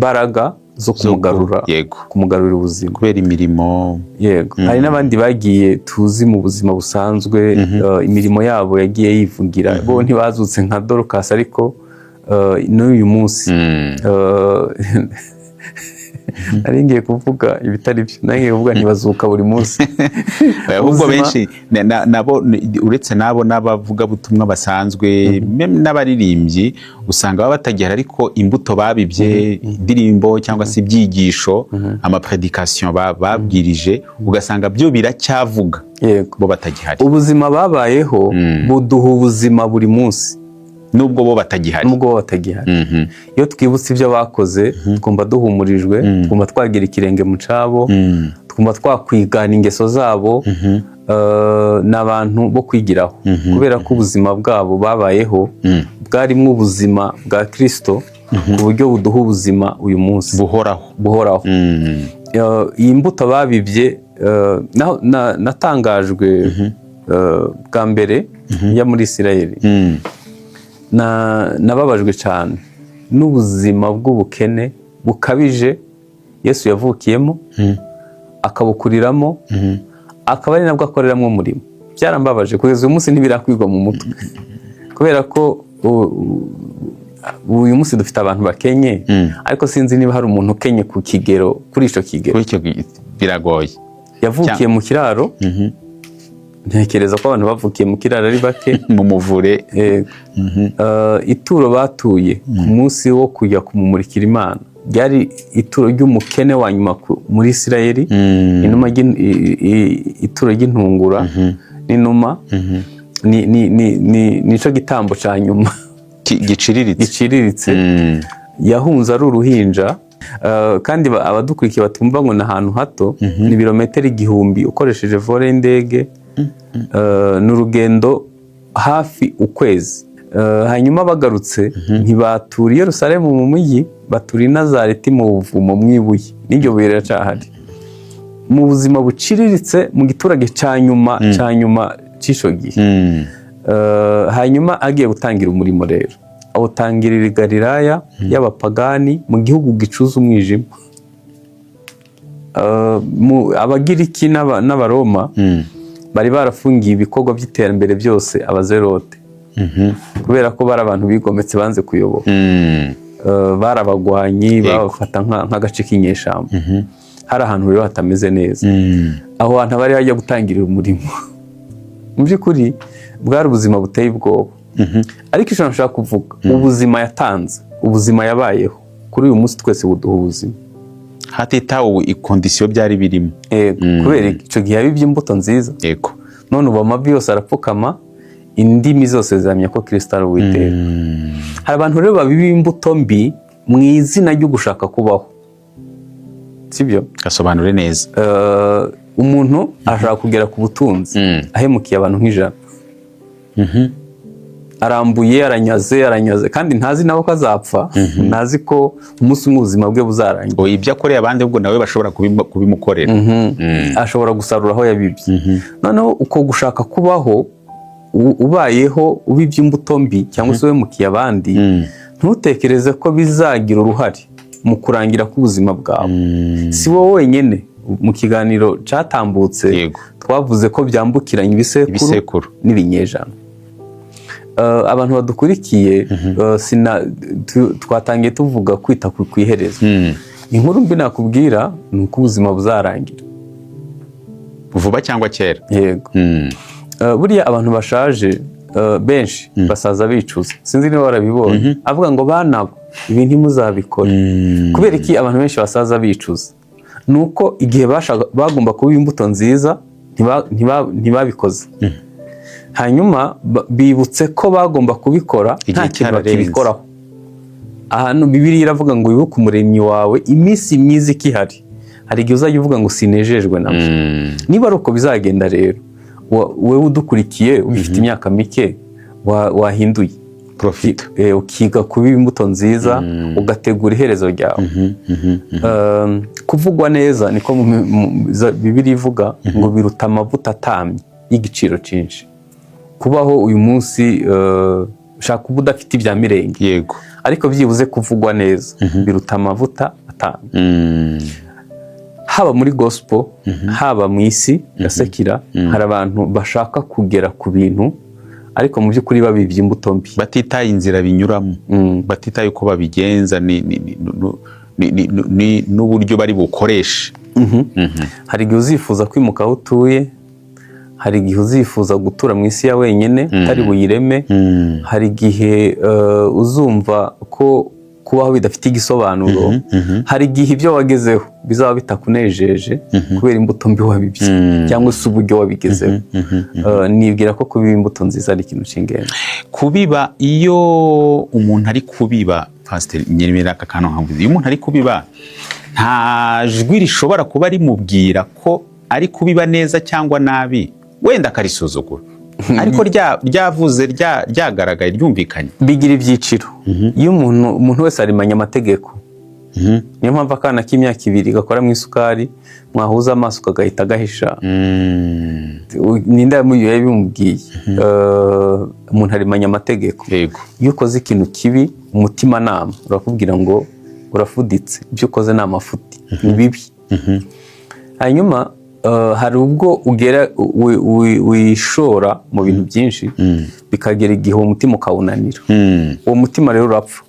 imbaraga zo kumugarurira ubuzima kubera imirimo. Yego. Hari n'abandi bagiye tuzi mu buzima busanzwe imirimo yabo yagiye yivugira, bo ntibazutse nka Dorcas, ariko n'uyu munsi nari ngiye kuvuga ibitari byo, nari ngiye kuvuga ntibazuka buri munsi. Ahubwo benshi nabo uretse nabo n'abavuga butumwa basanzwe n'abaririmbyi usanga baba batagera, ariko imbuto babibye, indirimbo cyangwa se ibyigisho, amapredikation babwirije, ugasanga byo biracyavuga, bo batagihari. Ubuzima babayeho buduha ubuzima buri munsi nubwo bo batagihari. Iyo twibutse ibyo bakoze twumva duhumurijwe, twumva twagira ikirenge mu cabo, twumva twakwigana ingeso zabo, n'abantu bo kwigiraho, kubera ko ubuzima bwabo babayeho bwarimo ubuzima bwa Kristo, ku buryo buduha ubuzima uyu munsi buhoraho. Iyi mbuto babibye, natangajwe bwa mbere ya muri Isirayeli, nababajwe cyane n'ubuzima bw'ubukene bukabije Yesu yavukiyemo, akabukuriramo, akaba ari nabwo akoreramo umurimo. Byarambabaje kugeza uyu munsi ntibirakwigwa mu mutwe, kubera ko uyu munsi dufite abantu bakenye, ariko sinzi niba hari umuntu ukenye ku kigero, kuri icyo kigero. Biragoye. Yavukiye mu kiraro, ntekereza ko abantu bavukiye mu kiraro ari bake. Mu muvure. Ituro batuye ku munsi wo kujya kumumurikira Imana ryari ituro ry'umukene wa nyuma muri Isirayeli, ituro ry'intungura n'inuma, nico gitambo cya nyuma giciriritse. Yahunze ari uruhinja, kandi abadukurikiye batumva ngo ni ahantu hato, ni ibirometero 1000 ukoresheje vore y'indege, n'urugendo hafi ukwezi. Hanyuma bagarutse ntibatura i Yerusalemu mu mujyi, batura i Nazareti mu buvumo mw'ibuye, n'iryo buye riracahari. Mu buzima buciriritse mu giturage cya nyuma cy'icyo gihe. Hanyuma agiye gutangira umurimo rero, awutangirira i Galilaya y'abapagani, mu gihugu gicuza umwijima. Abagiriki n'abaroma bari barafungiye ibikorwa by'iterambere byose abazerote, kubera ko bari abantu bigometse banze kuyoboka. Barabagwanyi, babafata nk'agace k'inyeshyamba. Hari ahantu rero hatameze neza, aho hantu bari bajya gutangirira umurimo. Mu by'ukuri bwari ubuzima buteye ubwoba, ariko icyo nashaka kuvuga, ubuzima yatanze, ubuzima yabayeho, kuri uyu munsi twese buduha ubuzima, hatitawe ikondisiyo byari birimo. Kubera icyo gihe yabibye imbuto nziza, none ubu amavi yose arapfukama, indimi zose zihamya ko Kristo ari Uwiteka. Hari abantu rero babiba imbuto mbi mu izina ryo gushaka kubaho, sibyo? Gasobanure neza. Umuntu ashaka kugera ku butunzi, ahemukiye abantu nk'ijana, arambuye, aranyaze, kandi ntazi nawe ko azapfa, ntazi ko umunsi umwe ubuzima bwe buzarangira. Ibyo akoreye abandi ubwo nawe bashobora kubimukorera. Ashobora gusarura aho yabibye. Noneho uko gushaka kubaho, ubayeho ubibye imbuto mbi cyangwa se uhemukiye abandi, ntutekereze ko bizagira uruhare mu kurangira k'ubuzima bwawe. Si wowe wenyine. Mu kiganiro cyatambutse twavuze ko byambukiranya ibisekuru n'ibinyejana. Abantu badukurikiye, twatangiye tuvuga kwita ku iherezo. Inkuru mbi nakubwira ni uko ubuzima buzarangira vuba cyangwa kera. Yego. Buriya abantu bashaje benshi basaza bicuza, sinzi niba warabibonye, avuga ngo banabo ibi ntimuzabikora. Kubera iki abantu benshi basaza bicuza? Nuko igihe bagomba kuba imbuto nziza ntibabikoze. Hanyuma bibutse ko bagomba kubikora, nta kintu bakibikoraho. Ahantu Bibiliya iravuga ngo wibuke umuremyi wawe iminsi myiza ikihari. Hari igihe uzajya uvuga ngo sinejejwe nabyo. Niba ari uko bizagenda rero, wowe udukurikiye ufite imyaka mike, wahinduye profit, ukiga kuba imbuto nziza, ugategura iherezo ryawe. Kuvugwa neza niko Bibiliya ivuga ngo biruta amavuta atamye y'igiciro cyinshi. Kubaho uyu munsi ushaka kuba udafite ibya mirenge. Yego. ariko byibuze kuvugwa neza biruta amavuta atanu. Haba muri gospel haba mu isi gasekira hari abantu bashaka kugera ku bintu ariko mu by'ukuri babivye imbuto mbi, batitaye inzira binyuramo, batitaye uko babigenza n'uburyo bari bukoreshe. Hari igihe uzifuza kwimuka aho utuye, hari igihe uzifuza gutura mu isi ya wenyine utari buyireme, hari igihe uzumva ko kubaho bidafite igisobanuro, hari igihe ibyo wagezeho bizaba bitakunejeje kubera imbuto mbi wabibye cyangwa se uburyo wabigezeho. Nibwira ko kubiba imbuto nziza ari ikintu cy'ingenzi. Kubiba, iyo umuntu ari kubiba, Pastor nyemera aka kantu nkavuze, iyo umuntu ari kubiba nta jwi rishobora kuba rimubwira ko ari kubiba neza cyangwa nabi, wenda akarisuzugura, ariko ryavuze ryagaragaye ryumvikanye. Bigira ibyiciro. Iyo umuntu wese arimanya amategeko, niyo mpamvu akana k'imyaka 2 gakora mu isukari mwahuza amaso kagahita gahisha, ninde yabimubwiye? Umuntu arimanya amategeko. Iyo ukoze ikintu kibi umutima nama urakubwira ngo urafuditse, ibyo ukoze ni amafuti, ni bibi. Hanyuma hari ubwo ugera wishora mu bintu byinshi bikagera igihe uwo mutima ukawunanira. Uwo mutima rero urapfa.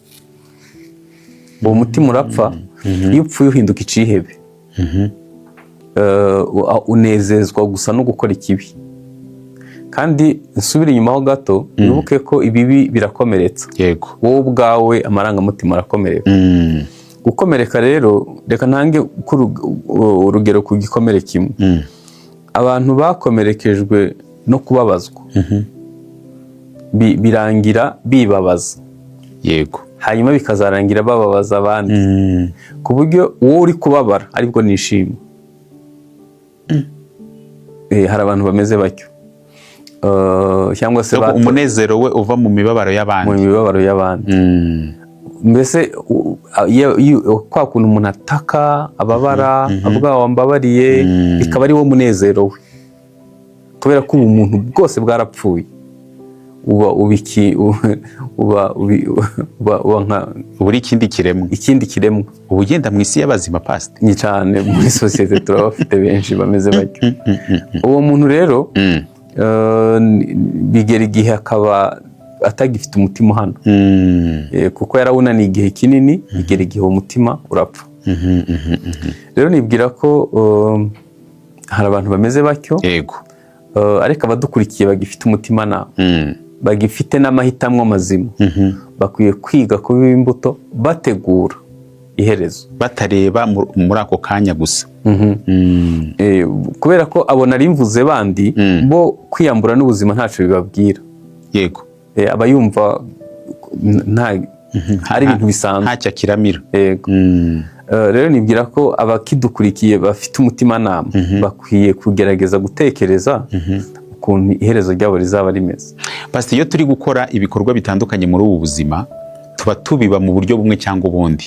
Uwo mutima urapfa, iyo upfuye uhinduka icihebe. Unezezwa gusa no gukora ikibi. Kandi nsubira inyuma ho gato, wibuke ko ibibi birakomeretsa. Wowe ubwawe amarangamutima arakomereka. Gukomereka rero, reka ntange urugero ku gikomere kimwe. Abantu bakomerekejwe no kubabazwa birangira bibabaza, hanyuma bikazarangira bababaza abandi, ku buryo wowe uri kubabara aribwo nishimye. Hari abantu bameze batyo, cyangwa se umunezero we uva mu mibabaro y'abandi. Mbese kwa kuntu umuntu ataka ababara avuga wambabariye, bikaba ari wo munezero we, kubera ko umuntu bwose bwarapfuye. Uri ikindi kiremwa. Ubu ugenda mu isi y'abazima, Pastor. Ni cyane muri sosiyete turabafite benshi bameze batyo. Uwo muntu rero bigera igihe akaba atagifite umutima hano, kuko yarawunaniye igihe kinini, bigera igihe umutima urapfa. Rero nibwira ko hari abantu bameze batyo, ariko abadukurikiye bagifite umutima nawe, bagifite n'amahitamo mazima, bakwiye kwiga kubiba imbuto bategura iherezo, batareba muri ako kanya gusa. Kubera ko abona rimvuze bandi bo kwiyambura n'ubuzima ntacyo bibabwira. Aba yumva ari ibintu bisanzwe, ntacyo akiramira. Rero nibwira ko abakidukurikiye bafite umutima nama bakwiye kugerageza gutekereza ukuntu iherezo ryabo rizaba rimeze. Pastor, iyo turi gukora ibikorwa bitandukanye muri ubu buzima, tuba tubiba mu buryo bumwe cyangwa ubundi,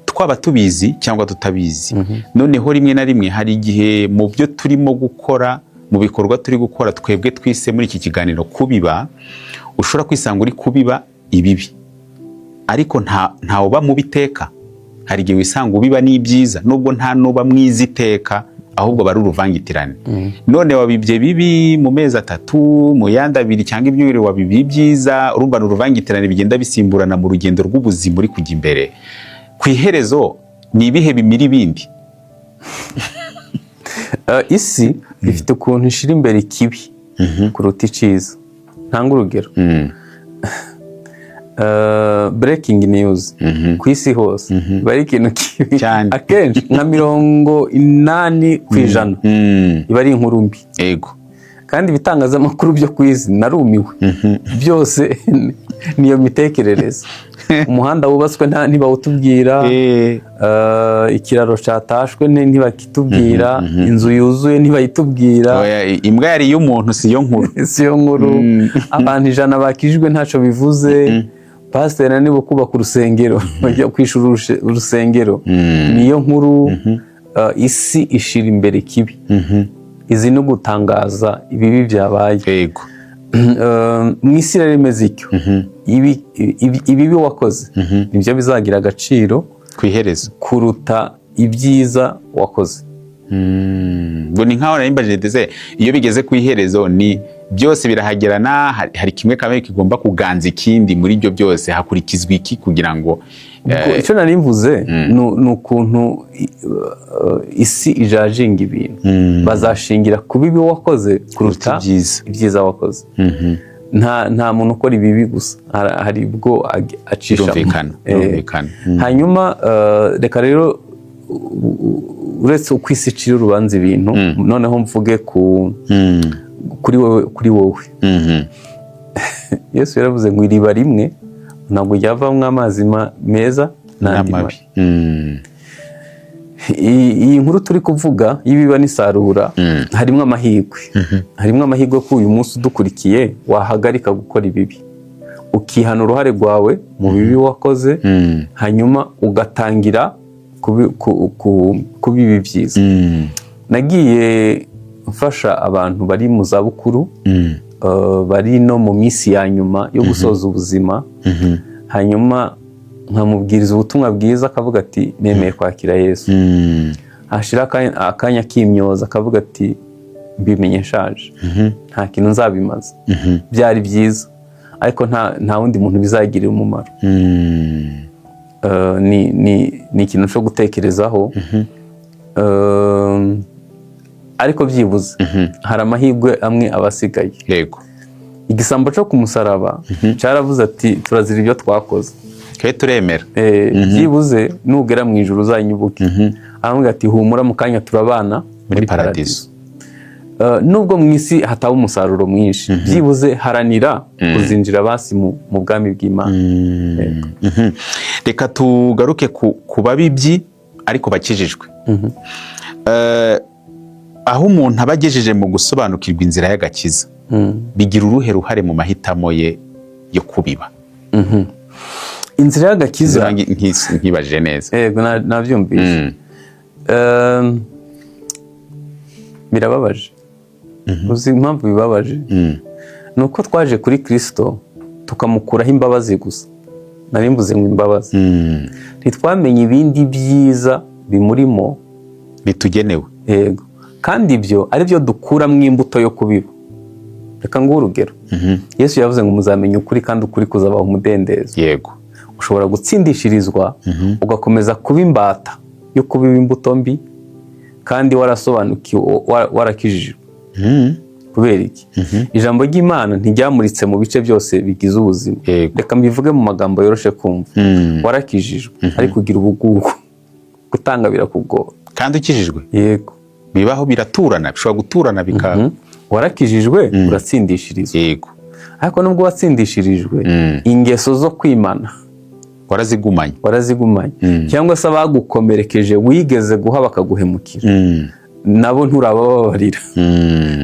twaba tubizi cyangwa tutabizi. Noneho rimwe na rimwe hari igihe mu byo turimo gukora, mu bikorwa turi gukora, twebwe twise muri iki kiganiro kubiba, ushobora kwisanga uri kubiba ibibi, ariko ntawe uba mu biteka. Hari igihe wisanga ubiba n'ibyiza, nubwo nta nuba mwiza iteka, ahubwo bari uruvangitirane. None wabibye bibi mu mezi 3, mu yandi 2 cyangwa ibyumweru wabibye byiza, urumva uruvangitirane bigenda bisimburana mu rugendo rw'ubuzima uri kujya imbere. Ku iherezo ni ibihe bimira ibindi. Isi ifite ukuntu ishira imbere ikibi kuruta iciza. Ntanga urugero. Breaking news ku isi hose bari ikintu kibi akenshi nka 80% iba ari inkuru mbi. Kandi ibitangazamakuru byo ku isi narumiwe, byose niyo mitekerereze. Umuhanda wubatswe ntibawutubwira, ikiraro cyatashwe ntibakitubwira, inzu yuzuye ntibayitubwira. Imbwa yari y'umuntu siyo nkuru. Abantu 100 bakijwe ntacyo bivuze. Pastor nibo kubaka urusengero, bajya kwishura urusengero, niyo nkuru. Isi ishira imbere kibi, izi no gutangaza ibibi byabaye. mu isi rero imeze ityo, ibibi wakoze nibyo bizagira agaciro ku iherezo kuruta ibyiza wakoze. ngo ni nkaho narimbajije ndetse iyo bigeze ku iherezo ni byose birahagerana, hari kimwe kamwe kigomba kuganza ikindi, muri ibyo byose hakurikizwa iki kugira ngo icyo nari mvuze ni ukuntu isi ijajinga ibintu, bazashingira ku bibi wakoze kuruta ibyiza wakoze. nta muntu ukora ibibi gusa, hari ubwo acishamo. Hanyuma reka rero uretse uko isi icira urubanza ibintu, noneho mvuge kuri wowe. Yesu yaravuze ngo iriba rimwe ntabwo ryavamo amazi meza n'andi mabi. Iyi nkuru turi kuvuga y'ibiba n'isarura harimo amahirwe, harimo amahirwe ko uyu munsi udukurikiye wahagarika gukora ibibi, ukihana uruhare rwawe mu bibi wakoze, hanyuma ugatangira kubibi byiza. Nagiye mfasha abantu bari mu zabukuru, bari no mu minsi ya nyuma yo gusoza ubuzima, hanyuma nkamubwiriza ubutumwa bwiza, akavuga ati nemeye kwakira Yesu. Hashira akanya k'imyoza, akavuga ati mbimenye nshaje, nta kintu nzabimaza. Byari byiza ariko nta wundi muntu bizagirira umumaro. Ni ikintu cyo gutekerezaho, ariko byibuze hari amahirwe amwe abasigaye. Yego, igisambo cyo ku musaraba cyaravuze ati turazira ibyo twakoze, twe turemera. Byibuze nugera mu ijuru uzanyibuke. Aramubwira ati humura, mu kanya turabana muri paradiso. Nubwo mu isi hataba umusaruro mwinshi, byibuze haranira kuzinjira basi mu bwami bw'Imana. Reka tugaruke ku babibyi ariko bakijijwe. Aho umuntu aba agejeje mu gusobanukirwa inzira y'agakiza, bigira uruhe ruhare mu mahitamo ye yo kubiba? Inzira y'agakiza nkibaje neza. Yego, nabyumvise. Birababaje. Uzi impamvu bibabaje? Ni uko twaje kuri Kristo tukamukuraho imbabazi gusa. Nari mvuze ngo imbabazi. Ntitwamenye ibindi byiza bimurimo bitugenewe. Yego, kandi ibyo ari byo dukuramo imbuto yo kubiba. Reka nguhe urugero. Yesu yavuze ngo muzamenye ukuri, kandi ukuri kuzabaha umudendezo. Yego, ushobora gutsindishirizwa ugakomeza kuba imbata yo kubiba imbuto mbi, kandi warasobanukiwe, warakijijwe. Kubera iki? Ijambo ry'Imana ntiryamuritse mu bice byose bigize ubuzima. Reka mbivuge mu magambo yoroshe kumva. Warakijijwe ariko ugira ubugugu, gutanga birakugora. Kandi ukijijwe? Yego. Bibaho, biraturana, bishobora guturana bikaba. Warakijijwe uratsindishirizwa. Yego. Ariko nubwo watsindishirijwe, ingeso zo kwimana warazigumanye. Cyangwa se abagukomerekeje wigeze guha bakaguhemukira, nabo nturabababarira.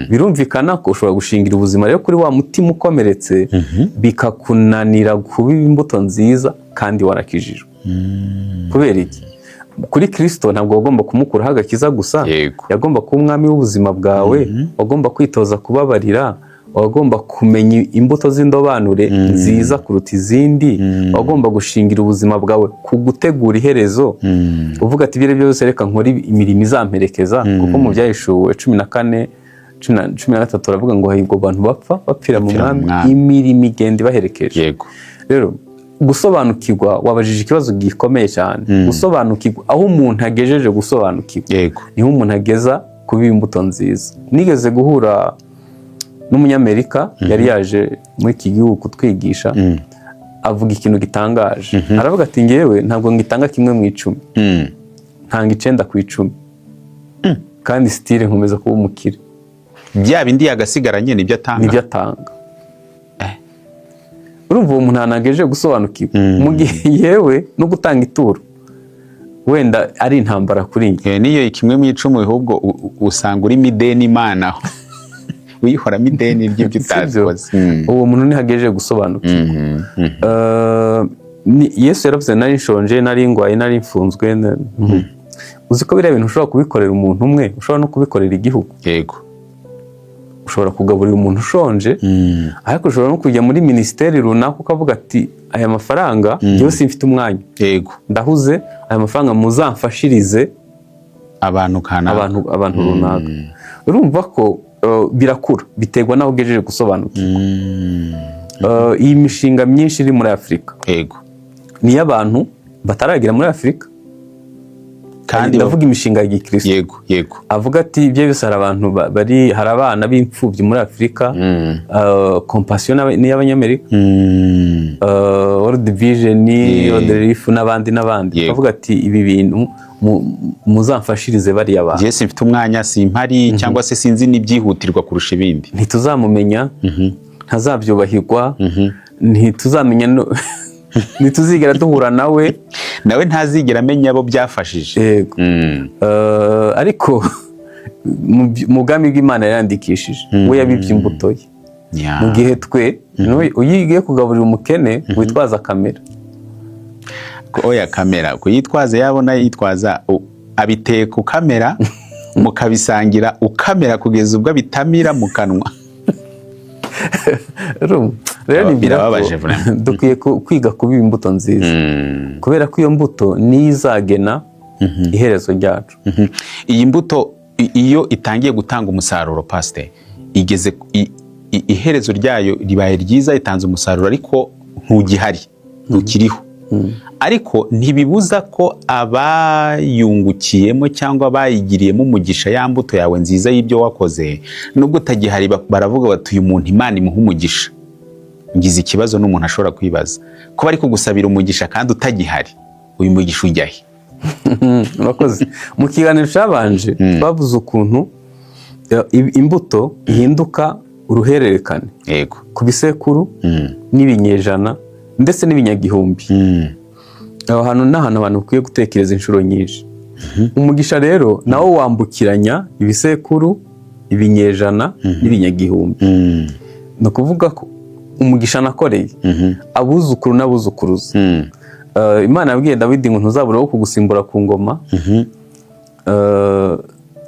Birumvikana ko ushobora gushingira ubuzima rero kuri wa mutima ukomeretse, bikakunanira kubiba imbuto nziza, kandi warakijijwe. Kubera iki? Kuri Kristo ntabwo wagomba kumukuraho agakiza gusa, yagomba kuba umwami w'ubuzima bwawe, wagomba kwitoza kubabarira, wagomba kumenya imbuto z'indobanure nziza kuruta izindi, wagomba gushingira ubuzima bwawe ku gutegura iherezo, uvuga ati ibyo byose reka nkore imirimo izamperekeza. Kuko mu Byahishuwe 14:13 aravuga ngo hahirwa abantu bapfira mu mwami, imirimo igenda ibaherekeje. Rero gusobanukirwa, wabajije ikibazo gikomeye cyane. Gusobanukirwa, aho umuntu agejeje gusobanukirwa, niho umuntu ageza kubiba imbuto nziza. Nigeze guhura n'umunyamerika yari yaje muri iki gihugu kutwigisha, avuga ikintu gitangaje. Aravuga ati ngewe ntabwo ngitanga 1/10, ntanga 9 ku 10, kandi stile nkomeza kuba umukire. Bya bindi yagasigaranye nibyo atanga. Urumva uwo muntu anagejeje gusobanukirwa, mu gihe yewe no gutanga ituro wenda ari intambara kuri njye. Niyo 1/10 ahubwo usanga uri mideni Imana, uyihoramo ideni ry'ibyo utakoze. Uwo muntu ntihagejeje gusobanukirwa. Yesu yaravuze nari nshonje, nari ngwaye, nari mfunzwe. Uzi ko biriya bintu ushobora kubikorera umuntu umwe, ushobora no kubikorera igihugu. Yego. ushobora kugaburira umuntu ushonje, ariko ushobora no kujya muri minisiteri runaka ukavuga ati aya mafaranga njyewe simfite umwanya, yego, ndahuze, aya mafaranga muzamfashirize abantu runaka. Urumva ko birakura biterwa n'aho ugejeje gusobanukirwa. Iyi mishinga myinshi iri muri Afurika, yego, niyo abantu bataragera muri Afurika, kandi ndavuga imishinga ya gikristo. Yego, yego, avuga ati ibyo byose hari abantu hari abana b'imfubyi muri Afurika, Compassion ni y'Abanyamerika, World Vision, World Relief n'abandi. Avuga ati ibi bintu muzamfashirize bariya bantu. Jye simfite umwanya, simpari, cyangwa se sinzi n'ibyihutirwa kurusha ibindi. Ntituzamumenya, ntazabyubahirwa, ntituzamenya ntituzigera duhura nawe ntazigera amenya abo byafashije. Yego. Ariko mu bwami bw'Imana yarandikishije, we yabibye imbuto ye. Mu gihe twe uyigiye kugaburira umukene witwaza kamera. Oya, kamera kuyitwaza, yabona yitwaza abiteye ku kamera mukabisangira ukamera kugeza ubwo bitamira mu kanwa. Rero birababaje, dukwiye kwiga kubiba imbuto nziza, kubera ko iyo mbuto niyo izagena iherezo ryacu. Iyi mbuto iyo itangiye gutanga umusaruro, pasiteri, igeze iherezo ryayo ribaye ryiza, itanze umusaruro, ariko ntugihari, ntukiriho. Ariko ntibibuza ko abayungukiyemo cyangwa bayigiriyemo umugisha ya mbuto yawe nziza y'ibyo wakoze, nubwo utagihari baravuga bati uyu muntu Imana imuha umugisha. Ngize ikibazo n'umuntu ashobora kwibaza ko bari kugusabira umugisha kandi utagihari, uyu mugisha ujya he? Murakoze. Mu kiganiro cyabanje twavuze ukuntu imbuto ihinduka uruhererekane, yego, ku bisekuru n'ibinyejana ndetse n'ibinyagihumbi. Aho hantu ni ahantu abantu bakwiye gutekereza inshuro nyinshi. Umugisha rero nawo wambukiranya ibisekuru, ibinyejana n'ibinyagihumbi. Ni ukuvuga ko umugisha nakoreye abuzukuru n'abuzukuruza. Imana yabwiye Dawidi ngo ntuzabura wo kugusimbura ku ngoma,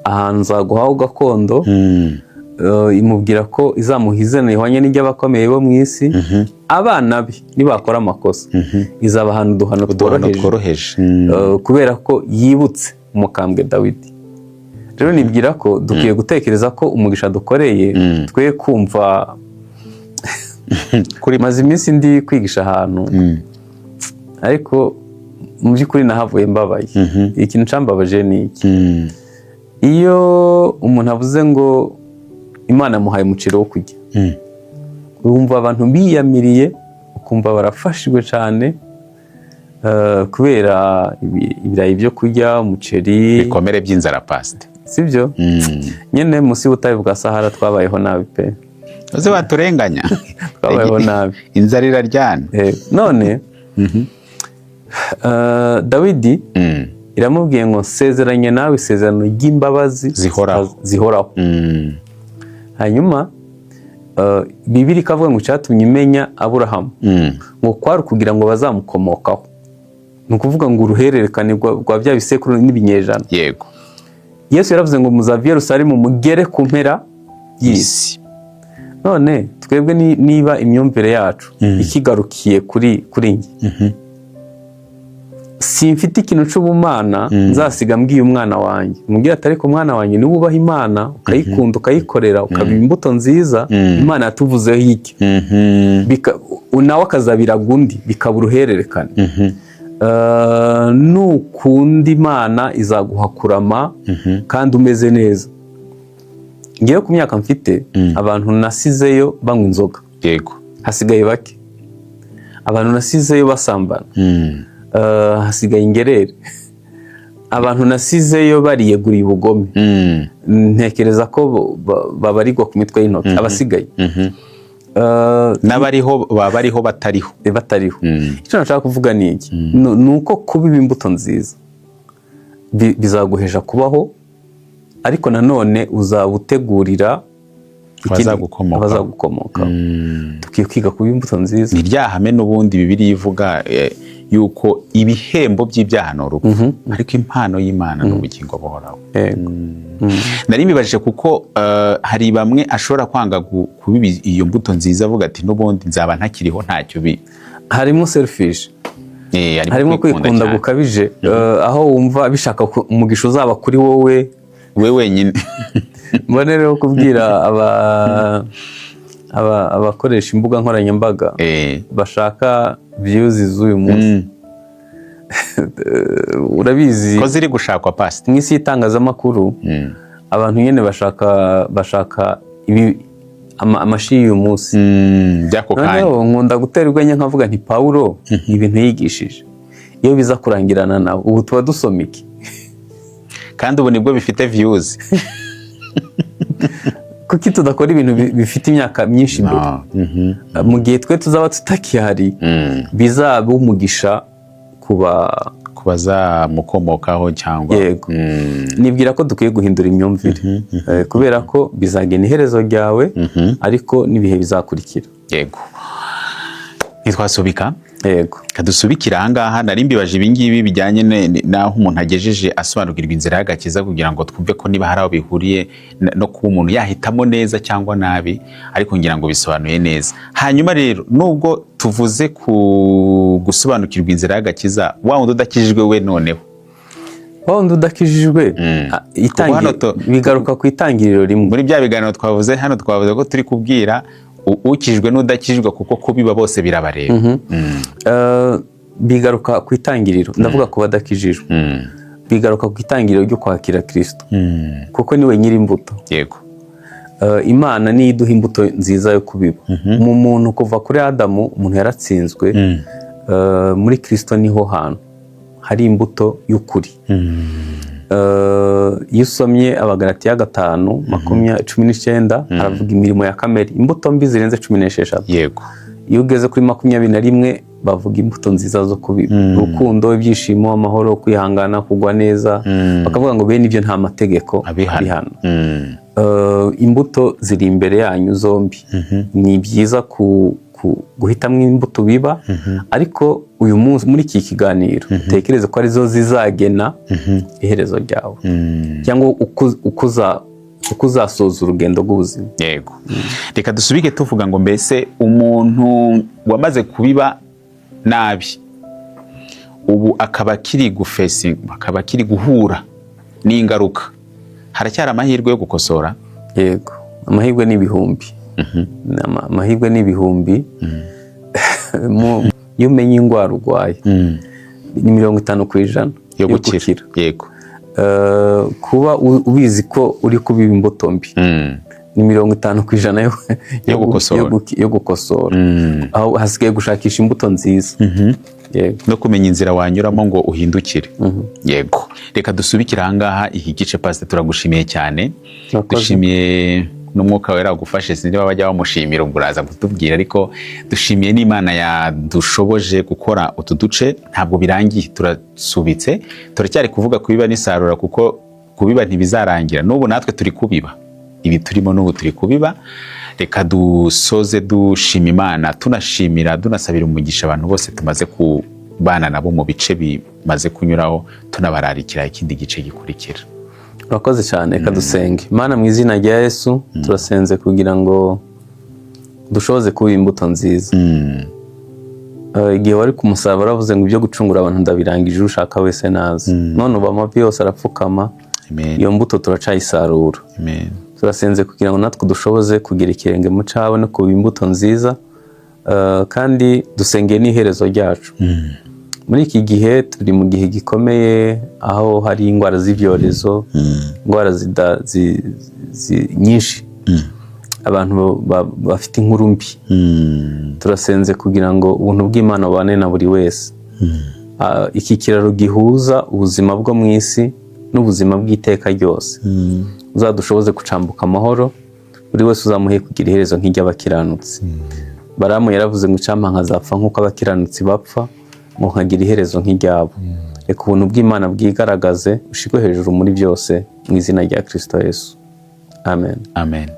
ahantu nzaguhaho gakondo, imubwira ko izamuha izina rihwanye n'iry'abakomeye bo mu isi. Abana be nibakora amakosa izaba ahantu uduhano tworoheje, kubera ko yibutse umukambwe Dawidi. Rero nibwira ko dukwiye gutekereza ko umugisha dukoreye twe kumva maze iminsi ndi kwigisha ahantu, ariko mu by'ukuri nahavuye mbabaye. Ikintu cyambabaje ni iki: iyo umuntu avuze ngo Imana amuhaye umuceri wo kurya, urumva abantu biyamiriye, ukumva barafashijwe cyane kubera ibirayi byo kurya, umuceri, ibikomere by'inzara, pasiteri, sibyo? Nyine munsi y'ubutayu bwa Sahara twabayeho nabi pe. uzi waturenganya, twabayeho nabi, inzara iraryana. None Dawidi iramubwiye ngo nsezeranye nawe isezerano ry'imbabazi zihoraho. Hanyuma Bibiliya ikavuga ngo cyatumye imenya Aburahamu ngo kwari kugira ngo bazamukomokaho. Ni ukuvuga ngo uruhererekane rwa bya bisekuru n'ibinyejana. Yego. Yesu yaravuze ngo muzava i Yerusalemu mugere ku mpera y'isi. None twebwe niba imyumvire yacu ikigarukiye kuri njye, simfite ikintu cy'ubumana nzasiga mbwiye umwana wanjye, mubwira ati ariko umwana wanjye niba ubaha Imana ukayikunda ukayikorera ukabiba imbuto nziza, Imana yatuvuzeho iki, nawe akazabiraga undi, bikaba uruhererekane. Nukunda Imana izaguha kurama kandi umeze neza. Ngewe ku myaka mfite abantu nasizeyo banywa inzoga, yego, hasigaye bake. Abantu nasizeyo basambana, hasigaye ingerere. Abantu nasizeyo bariyeguriye ubugome, ntekereza ko babarirwa ku mitwe y'intoki. Abasigaye n'abariho bariho batariho. Icyo nashaka kuvuga ni iki: ni uko kubiba imbuto nziza bizaguhesha kubaho, ariko nanone uzabutegurira abazagukomoka. Tukiye kwiga kubiba imbuto nziza. Ni ryahame n'ubundi Bibiliya ivuga yuko ibihembo by'ibyaha ni urupfu, ariko impano y'Imana ni ubugingo buhoraho. Nari mbibajije kuko hari bamwe ashobora kwanga kubiba iyo mbuto nziza, avuga ati n'ubundi nzaba ntakiriho ntacyo bi. Harimo selfish, harimo kwikunda gukabije, aho wumva bishaka umugisha uzaba kuri wowe wenyine. Mbone rero kubwira abakoresha imbuga nkoranyambaga bashaka views z'uyu munsi, urabizi ko ziri gushakwa past mw'isi y'itangazamakuru, abantu nyene bashaka amashi y'uyu munsi. Byako kanya nkunda gutera urwenya nkavuga nti Paulo ibintu yigishije iyo biza kurangirana nawe ubu tuba dusoma iki? Kandi ubu nibwo bifite views. Kuki tudakora ibintu bifite imyaka myinshi imbere? Mu gihe twe tuzaba tutakihari, bizaba umugisha kubazamukomokaho cyangwa. Yego. Nibwira ko dukwiye guhindura imyumvire, kubera ko bizagena iherezo ryawe, ariko n'ibihe bizakurikira. Yego. Nitwasubika? Yego. Kadusubikira ahangaha. Nari mbibaje ibingibi bijyanye n'aho umuntu agejeje asobanukirwa inzira y'agakiza, kugira ngo twumve ko niba hari aho bihuriye no kuba umuntu yahitamo neza cyangwa nabi, ariko ngira ngo bisobanuye neza. Hanyuma rero nubwo tuvuze ku gusobanukirwa inzira y'agakiza, wa wundi udakijijwe we noneho, wa wundi udakijijwe bigaruka ku itangiriro rimwe. Muri bya biganiro twavuze hano, twavuze ko turi kubwira ukijijwe n'udakijijwe kuko kubiba bose birabareba. Bigaruka ku itangiriro, ndavuga ku badakijijwe, bigaruka ku itangiriro ryo kwakira Kristo, kuko niwe nyiri imbuto. Yego. Imana niyo iduha imbuto nziza yo kubiba. Mu muntu kuva kuri Adamu, umuntu yaratsinzwe, muri Kristo niho hantu hari imbuto y'ukuri. Iyo usomye Abagalatiya 5:19 haravuga imirimo ya kamere, imbuto mbi zirenze 16. Yego. Iyo ugeze kuri 21 bavuga imbuto nziza zo kubiba, urukundo, ibyishimo, amahoro, kwihangana, kugwa neza, bakavuga ngo bene ibyo nta mategeko ari hano. Imbuto ziri imbere yanyu zombi. Ni byiza guhitamo imbuto biba, ariko uyu munsi muri iki kiganiro tekereze ko arizo zizagena iherezo ryawe, cyangwa uko uzasoza urugendo rw'ubuzima. Yego. Reka dusubike tuvuga ngo mbese umuntu wamaze kubiba nabi, ubu akaba akiri akaba akiri guhura n'ingaruka, haracyari amahirwe yo gukosora? Yego, amahirwe n'ibihumbi. Amahirwe n'ibihumbi. Iyo umenye indwara urwaye ni 50% yo gukira. Yego. Kuba ubizi ko uri kubiba imbuto mbi ni 50% yo gukosora. Aho hasigaye gushakisha imbuto nziza. Yego. No kumenya inzira wanyuramo ngo uhindukire. Yego. Reka dusubikira ahangaha iki gice. Pastor, turagushimiye cyane. Dushimiye n'umwuka wera gufashe, sinzi niba bajya bamushimira ubwo uraza kutubwira, ariko dushimiye n'Imana yadushoboje gukora utu duce. Ntabwo birangiye, turasubitse, turacyari kuvuga kubiba n'isarura, kuko kubiba ntibizarangira. N'ubu natwe turi kubiba ibi turimo, n'ubu turi kubiba. Reka dusoze dushima Imana, tunashimira, tunasabira umugisha abantu bose tumaze kubana nabo mu bice bimaze kunyuraho, tunabararikira ikindi gice gikurikira. Urakoze cyane. Reka dusenge. Mana, mu izina rya Yesu turasenze kugira ngo dushoboze kuba imbuto nziza. Igihe wari ku musaraba waravuze ngo ibyo gucungura abantu ndabirangije, ushaka wese naza. None ubu amavi yose arapfukama, iyo mbuto turacayisarura. Turasenze kugira ngo natwe dushoboze kugira ikirenge mu cawe no kuba imbuto nziza, kandi dusengeye n'iherezo ryacu. Muri iki gihe turi mu gihe gikomeye, aho hari indwara z'ibyorezo, indwara nyinshi, abantu bafite inkuru mbi. Turasenze kugira ngo ubuntu bw'Imana bubane na buri wese. Iki kiraro gihuza ubuzima bwo mu isi n'ubuzima bw'iteka ryose, uzadushoboze gucambuka amahoro, buri wese uzamuhe kugira iherezo nk'iry'abakiranutsi. Baramu yaravuze ngo icyampa nkazapfa nk'uko abakiranutsi bapfa, ngo nkagira iherezo nk'iryabo. Reka ubuntu bw'Imana bwigaragaze, ushikwe hejuru muri byose, mu izina rya Kristo Yesu. Amen. Amen.